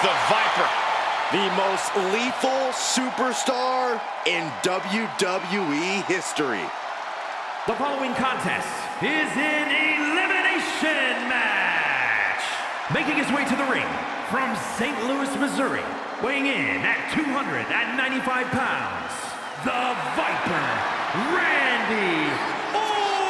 the Viper. The most lethal superstar in WWE history. The following contest is an elimination match. Making his way to the ring from St. Louis, Missouri, weighing in at 295 pounds, the Viper, Randy Orton.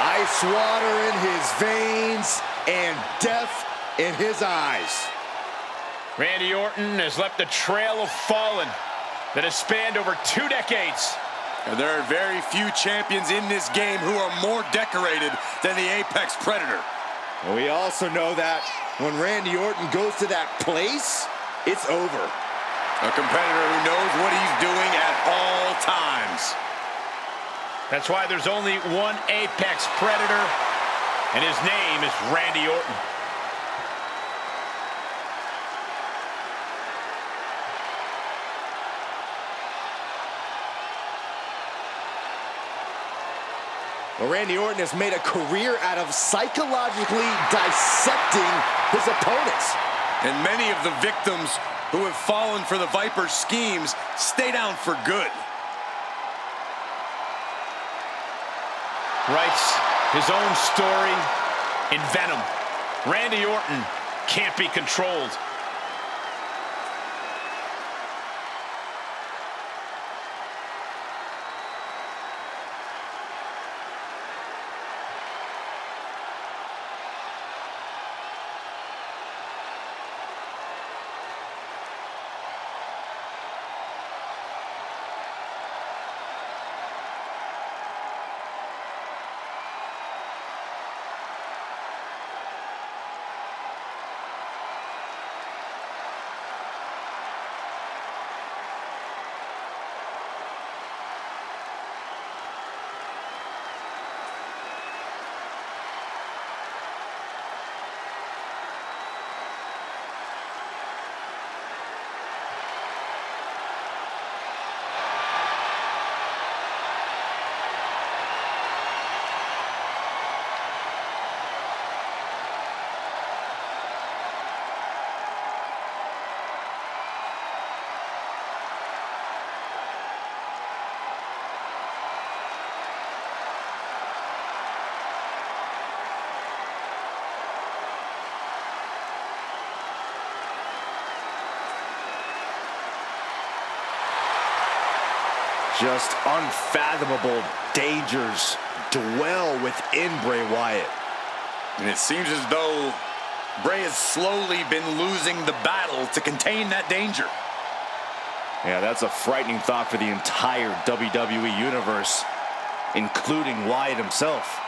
Ice water in his veins and death in his eyes. Randy Orton has left a trail of fallen that has spanned over 2 decades. And there are very few champions in this game who are more decorated than the Apex Predator. And we also know that when Randy Orton goes to that place, it's over. A competitor who knows what he's doing at all times. That's why there's only one Apex Predator, and his name is Randy Orton. Well, Randy Orton has made a career out of psychologically dissecting his opponents. And many of the victims who have fallen for the Viper's schemes stay down for good. Writes his own story in Venom. Randy Orton can't be controlled. Just unfathomable dangers dwell within Bray Wyatt. And it seems as though Bray has slowly been losing the battle to contain that danger. Yeah, that's a frightening thought for the entire WWE universe, including Wyatt himself.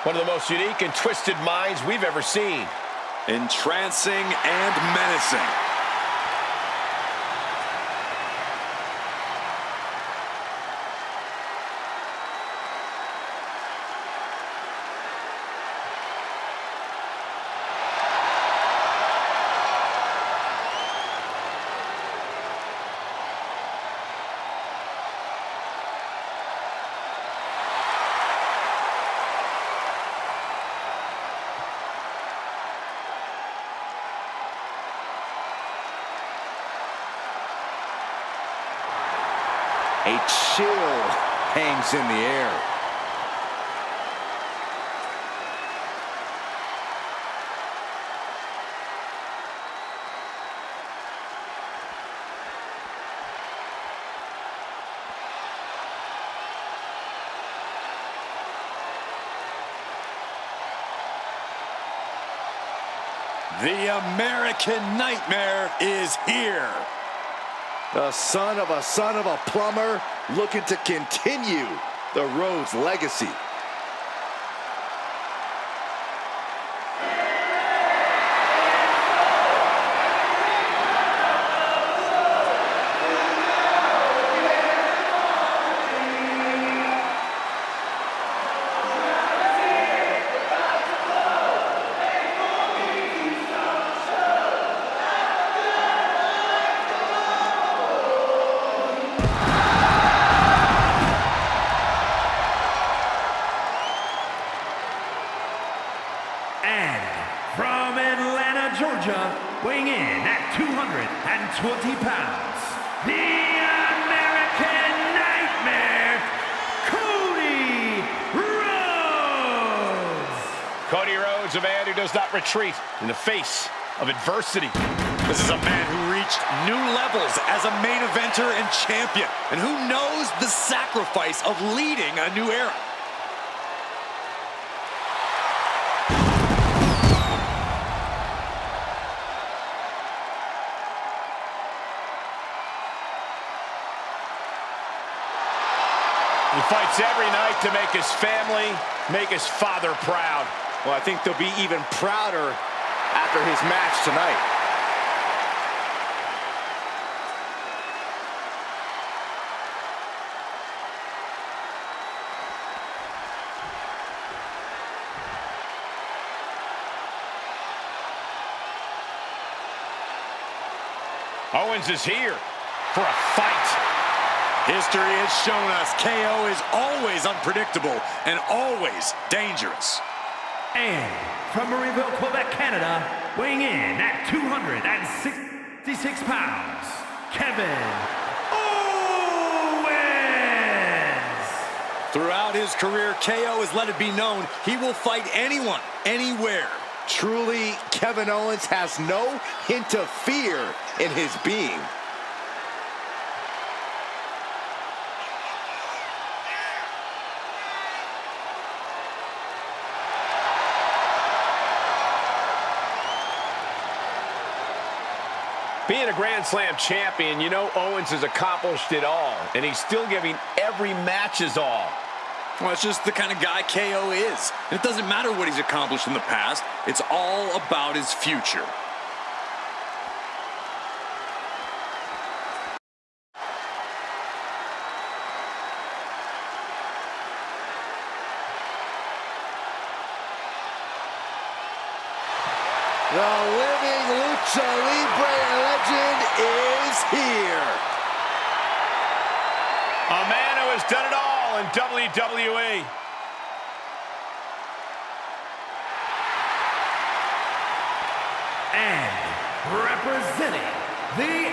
One of the most unique and twisted minds we've ever seen. Entrancing and menacing. A chill hangs in the air. The American Nightmare is here. The son of a plumber looking to continue the Rhodes legacy. From Atlanta, Georgia, weighing in at 220 pounds, the American Nightmare, Cody Rhodes. Cody Rhodes, a man who does not retreat in the face of adversity. This is a man who reached new levels as a main eventer and champion, and who knows the sacrifice of leading a new era. He fights every night to make his family, make his father proud. Well, I think they'll be even prouder after his match tonight. Owens is here for a fight. History has shown us KO is always unpredictable and always dangerous. And from Marieville, Quebec, Canada, weighing in at 266 pounds, Kevin Owens. Throughout his career, KO has let it be known he will fight anyone, anywhere. Truly, Kevin Owens has no hint of fear in his being. Being a Grand Slam champion, you know Owens has accomplished it all, and he's still giving every match his all. Well, it's just the kind of guy KO is. It doesn't matter what he's accomplished in the past. It's all about his future. The living Lucha Libre legend is here. A man who has done it all in WWE. And representing the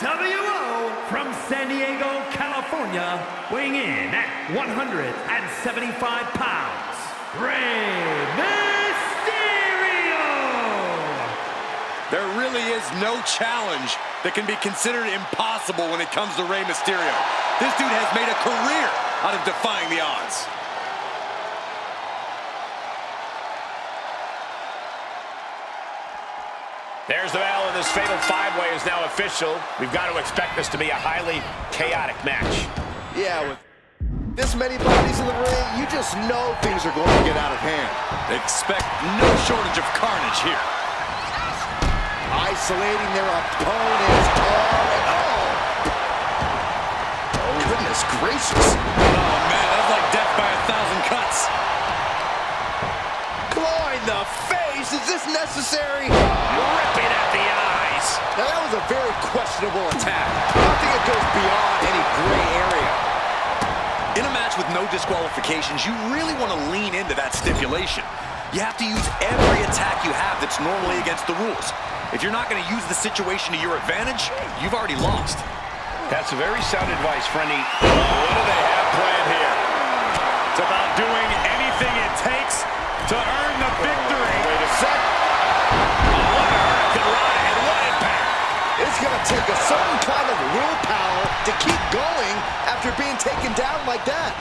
LWO from San Diego, California, weighing in at 175 pounds, Rey Mysterio. There really is no challenge that can be considered impossible when it comes to Rey Mysterio. This dude has made a career out of defying the odds. There's the bell, and this fatal five-way is now official. We've got to expect this to be a highly chaotic match. Yeah, with this many bodies in the ring, you just know things are going to get out of hand. Expect no shortage of carnage here. Isolating their opponents all and all. Oh, goodness gracious. Oh, man, that's like death by 1,000 cuts. Claw in the face. Is this necessary? Ripping at the eyes. Now, that was a very questionable attack. I don't think it goes beyond any gray area. In a match with no disqualifications, you really want to lean into that stipulation. You have to use every attack you have that's normally against the rules. If you're not going to use the situation to your advantage, you've already lost. That's very sound advice, Frenny. What do they have planned here? It's about doing anything it takes to earn the victory. Wait a sec. What a hurricane ride and what impact. It's going to take a certain kind of willpower to keep going after being taken down like that.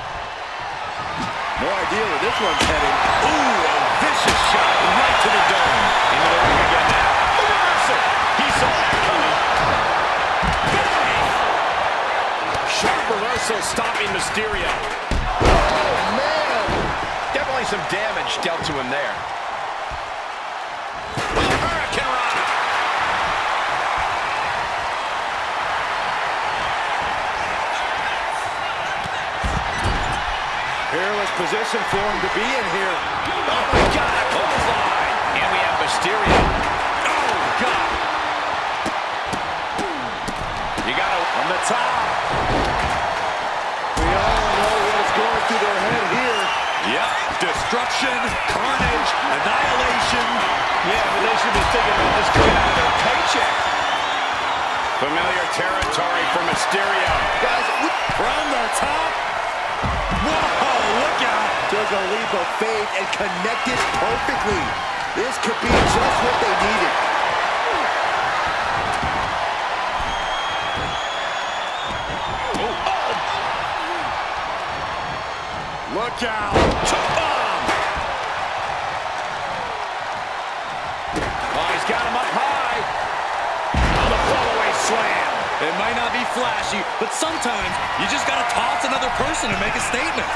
No idea where this one's heading. Ooh, a vicious vicious shot right to the dome. Into the ring again now. A reversal. He saw that coming. Bang! Sharp reversal stopping Mysterio. Oh, man. Definitely some damage dealt to him there. Hurricane Rana. Peerless position for him to be in here. Oh, my God, a clothesline. And we have Mysterio. Oh, God. You got to, On the top. We all know what's going through their head here. Yep, destruction, carnage, annihilation. yeah, but they should be thinking about this coming out of their paycheck. Familiar territory for Mysterio. Guys, from the top. Whoa, look out. Took a leap of faith and connected perfectly. This could be just what they needed. Look out. Cha-bomb. Oh, he's got him up high. On the fallaway slam. It might not be flashy, but sometimes you just got to toss another person and make a statement.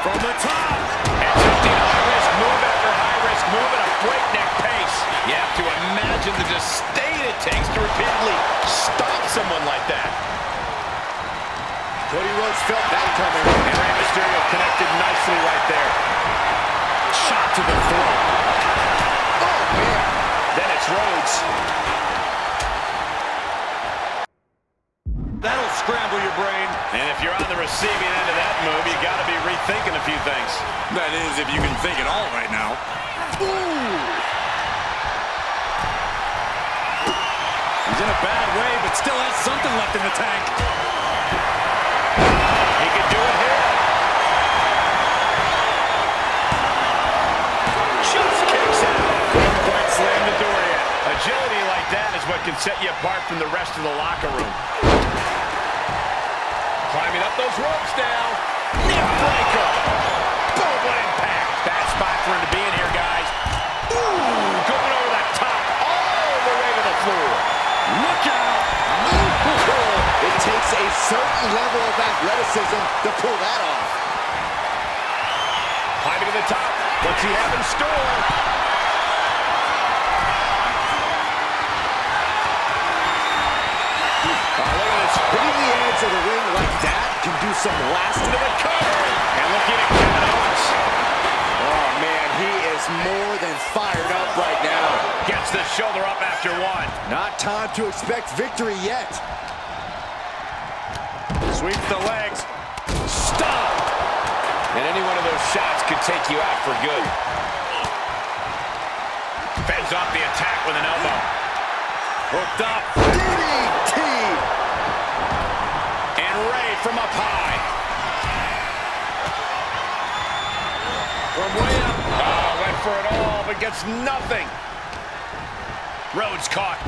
From the top. Attempting high-risk move after high-risk move at a breakneck pace. You have to imagine the disdain it takes to repeatedly stop someone like that. Cody Rhodes felt that coming. And Rey Mysterio connected nicely right there. Shot to the throat. Oh, man. Then it's Rhodes. That'll scramble your brain. And if you're on the receiving end of that move, you got to be rethinking a few things. That is, if you can think at all right now. Ooh. He's in a bad way, but still has something left in the tank. He can do it here. Just kicks out. Couldn't quite slam the door yet. Agility like that is what can set you apart from the rest of the locker room. Climbing up those ropes now. Neck breaker. Boom, what impact. Bad spot for him to be in here, guys. Ooh, going over the top. All the way to the floor. Look out. It takes a certain level of athleticism to pull that off. Climbing to the top. What's he have in store? Look at this. Hitting the edge of the ring like that can do some lasting. To the cover. And looking at Kevin Owens. Oh, man, he is more than fired up right now. Gets the shoulder up after one. Not time to expect victory yet. Sweeps the legs. Stop. And any one of those shots could take you out for good. Fends off the attack with an elbow. Hooked up. DDT. And Rey from up high. From way up. Oh, went for it all, but gets nothing. Rhodes caught.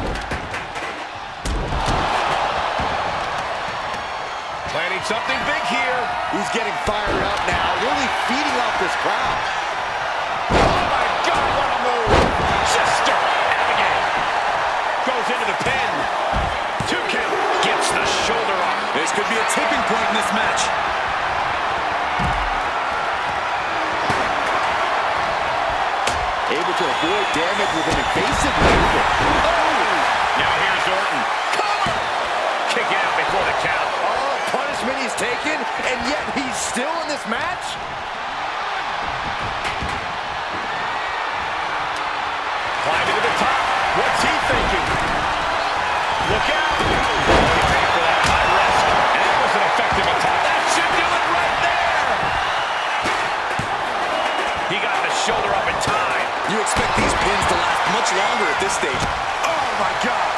Planning something big here. He's getting fired up now, really feeding off this crowd. Oh, my God, what a move. Sister Abigail. Goes into the pin. 2 count. Gets the shoulder up. This could be a tipping point in this match. Able to avoid damage with an evasive maneuver. Oh! Now here's Orton. Cover! Kick out before the count. Oh, punishment he's taken, and yet he's still in this match? Climbing to the top. What's he thinking? Look out! Get ready for that high risk. And that was an effective attack. That should do it right there! He got the shoulder up in time. You expect these pins to last much longer at this stage. Oh, my God.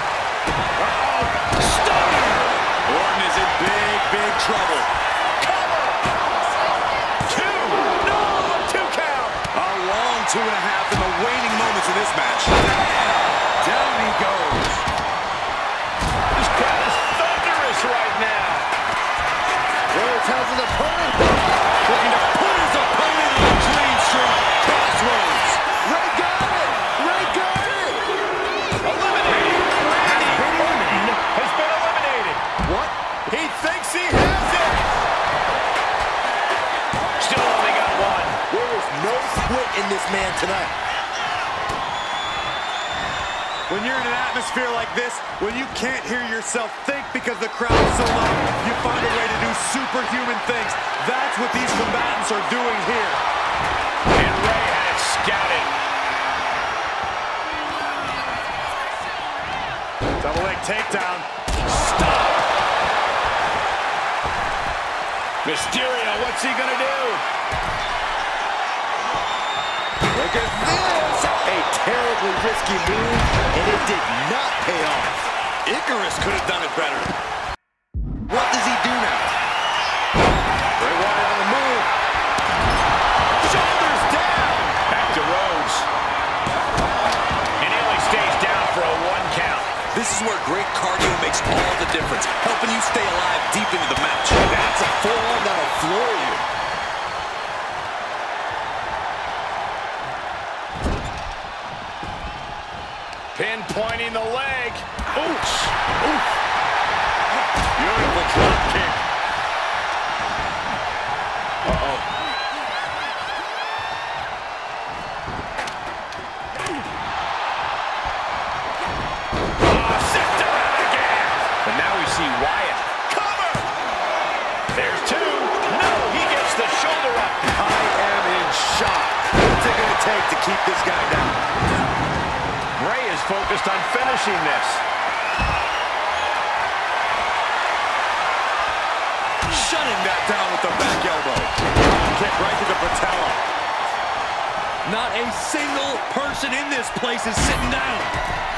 Uh-oh! Stunner! Orton is in big, big trouble. Cover! 2! No! 2 count! A long 2.5 in the waning moments of this match. Down he goes. This crowd is thunderous right now. Rhodes has his opponent. Looking to put his opponent on a clean streak. Cross in this man tonight. When you're in an atmosphere like this, when you can't hear yourself think because the crowd's so loud, you find a way to do superhuman things. That's what these combatants are doing here. And Ray had it scouted. Double leg takedown. Stop! Mysterio, what's he gonna do? Look at this! A terribly risky move, and it did not pay off. Icarus could have done it better. What does he do now? Bray Wyatt on the move. Shoulders down! Back to Rhodes. And he only stays down for a 1 count. This is where great cardio makes all the difference, helping you stay alive deep into the match. That's a forearm that'll floor you. Pinpointing the leg. Ooch! Oof. Beautiful drop kick. Uh-oh. Sister again! But now we see Wyatt. Cover! There's 2. No, he gets the shoulder up. I am in shock. What's it going to take to keep this guy down? Ray is focused on finishing this. Shutting that down with the back elbow. Kick right to the patella. Not a single person in this place is sitting down.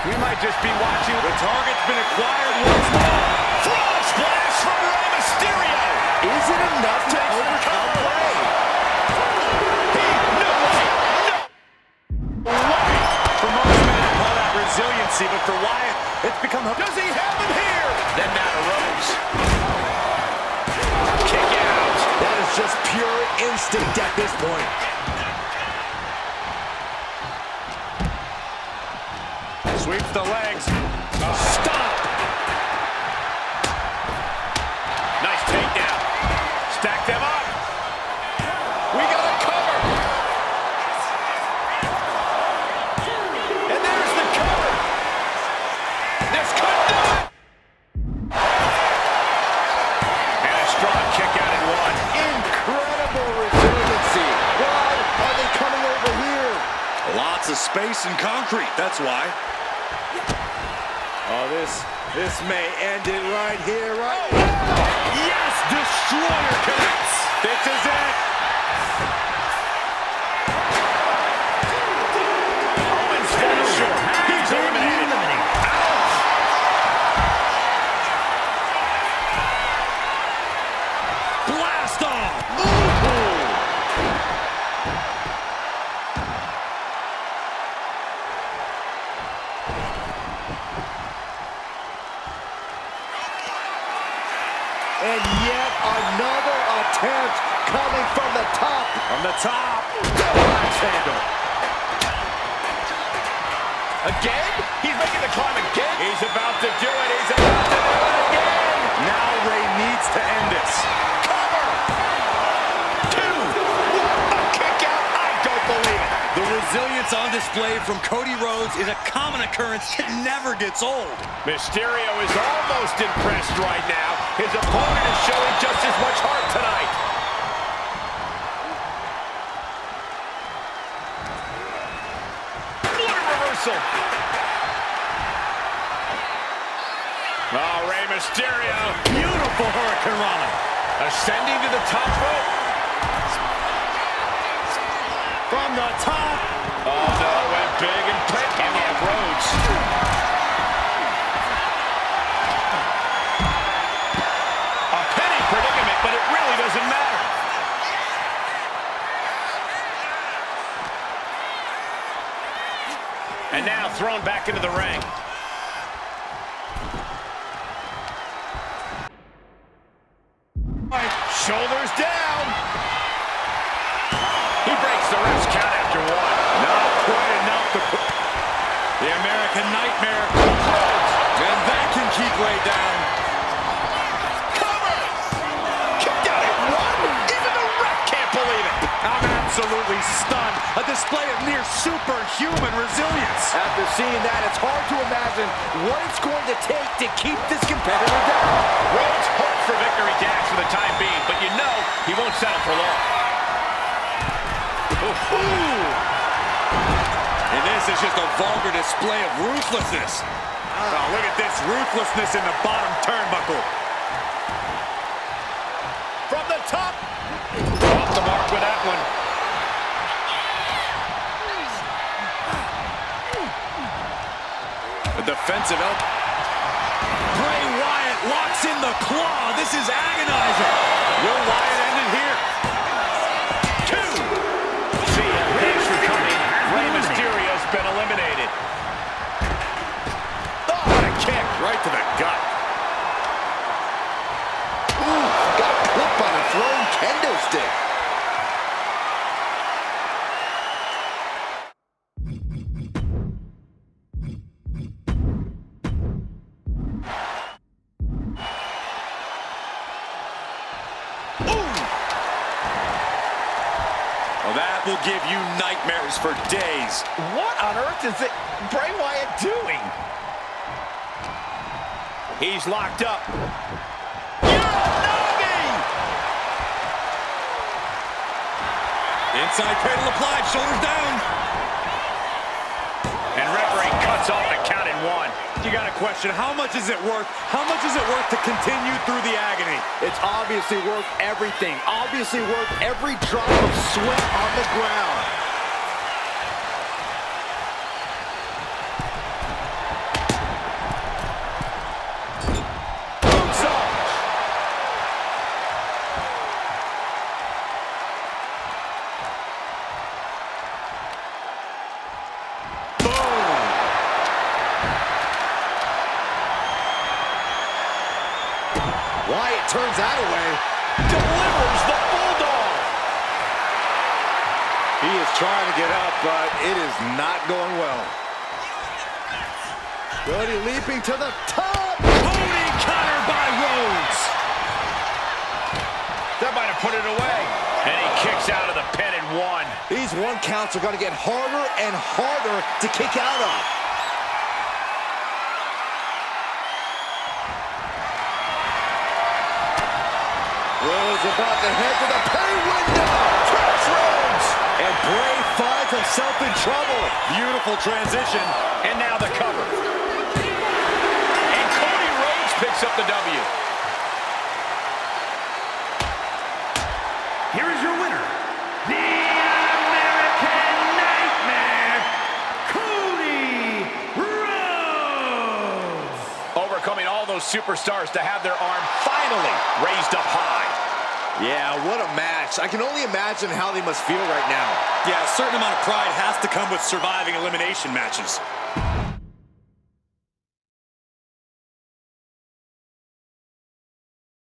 We might just be watching. The target's been acquired once more. Frog splash from Rey Mysterio. Is it enough to overcome Bray? No way. No way. For most men, I call that resiliency, but for Wyatt, it's become... Does he have him here? Then down to Rhodes. Kick out. That is just pure instinct at this point. Sweeps the legs. Stop! Nice takedown. Stack them up. We got a cover. And there's the cover. This could do it. And a strong kick out at 1. Incredible resiliency. Why are they coming over here? Lots of space and concrete, that's why. Oh, this may end it right here, right? Yes, Destroyer connects. This is it. Owens finisher. He's eliminated. Blast off. And yet another attempt coming from the top. From the top. Axe handle. Again? He's making the climb again. He's about to do it. He's about to do it again. Now Ray needs to end this. Cover. 2. A kick out. I don't believe it. The resilience on display from Cody Rhodes is a common occurrence that never gets old. Mysterio is almost impressed right now. His opponent is showing just as much heart tonight. What a reversal. Oh, Rey Mysterio. Beautiful Hurricane Rana. Ascending to the top rope. From the top. Oh, no, went big and quick. And we have Rhodes. A penny predicament, but it really doesn't matter. And now thrown back into the ring. Shoulders down. He breaks the ref's count after 1. Not quite enough to put the American Nightmare. And that can keep Ray down. Cover! Kicked out at 1. Even the ref can't believe it. I'm absolutely stunned. a display of near superhuman resilience. After seeing that, it's hard to imagine what it's going to take to keep this competitor down. Rhodes hopes for victory dash for the time being, but you know he won't settle for long. And this is just a vulgar display of ruthlessness. Oh, look at this ruthlessness in the bottom turnbuckle. From the top. Off the mark with that one. A defensive elbow. Bray Wyatt locks in the claw. This is agonizing. Will Wyatt end it here? Two. See ya. Thanks for coming. Rey Mysterio's been eliminated. Oh, what a kick. Right to the gut. Ooh, got clipped on a thrown kendo stick. Well, that will give you nightmares for days. What on earth is it Bray Wyatt doing? He's locked up. Inside cradle applied, shoulders down. And referee cuts off the count in one. You got to question, how much is it worth? How much is it worth to continue through the agony? It's obviously worth everything. Obviously worth every drop of sweat on the ground. Wyatt turns that away. Delivers the Bulldog. He is trying to get up, but it is not going well. Cody leaping to the top. Tony counter by Rhodes. That might have put it away. And he kicks out of the pin in one. These one counts are going to get harder and harder to kick out of. Rhodes about to head to the pay window. Traps Rhodes. And Bray finds himself in trouble. Beautiful transition. And now the cover. And Cody Rhodes picks up the W. Here is your winner, the American Nightmare, Cody Rhodes. Overcoming all those superstars to have their arm finally raised up high. Yeah, what a match. I can only imagine how they must feel right now. Yeah, a certain amount of pride has to come with surviving elimination matches.